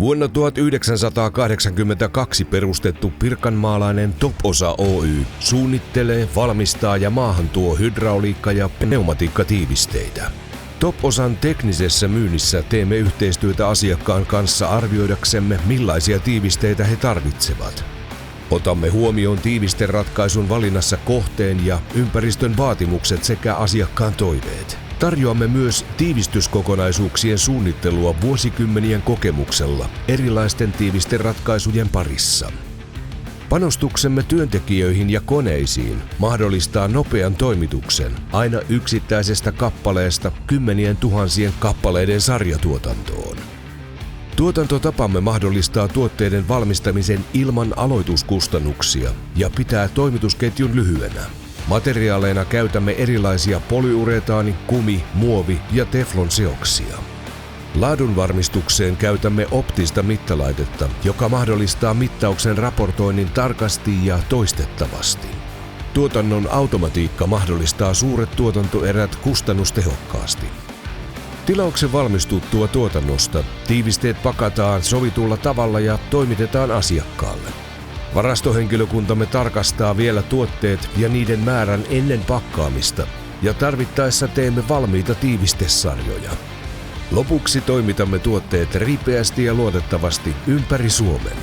Vuonna 1982 perustettu pirkanmaalainen Top-osa Oy suunnittelee, valmistaa ja maahantuo hydrauliikka- ja pneumatiikkatiivisteitä. Top-osan teknisessä myynnissä teemme yhteistyötä asiakkaan kanssa arvioidaksemme, millaisia tiivisteitä he tarvitsevat. Otamme huomioon tiivisteratkaisun valinnassa kohteen ja ympäristön vaatimukset sekä asiakkaan toiveet. Tarjoamme myös tiivistyskokonaisuuksien suunnittelua vuosikymmenien kokemuksella erilaisten tiivisteratkaisujen parissa. Panostuksemme työntekijöihin ja koneisiin mahdollistaa nopean toimituksen aina yksittäisestä kappaleesta 10 000 kappaleiden sarjatuotantoon. Tuotantotapamme mahdollistaa tuotteiden valmistamisen ilman aloituskustannuksia ja pitää toimitusketjun lyhyenä. Materiaaleina käytämme erilaisia polyuretaani-, kumi-, muovi- ja teflon-seoksia. Laadunvarmistukseen käytämme optista mittalaitetta, joka mahdollistaa mittauksen raportoinnin tarkasti ja toistettavasti. Tuotannon automatiikka mahdollistaa suuret tuotantoerät kustannustehokkaasti. Tilauksen valmistuttua tuotannosta tiivisteet pakataan sovitulla tavalla ja toimitetaan asiakkaalle. Varastohenkilökuntamme tarkastaa vielä tuotteet ja niiden määrän ennen pakkaamista ja tarvittaessa teemme valmiita tiivistesarjoja. Lopuksi toimitamme tuotteet ripeästi ja luotettavasti ympäri Suomen.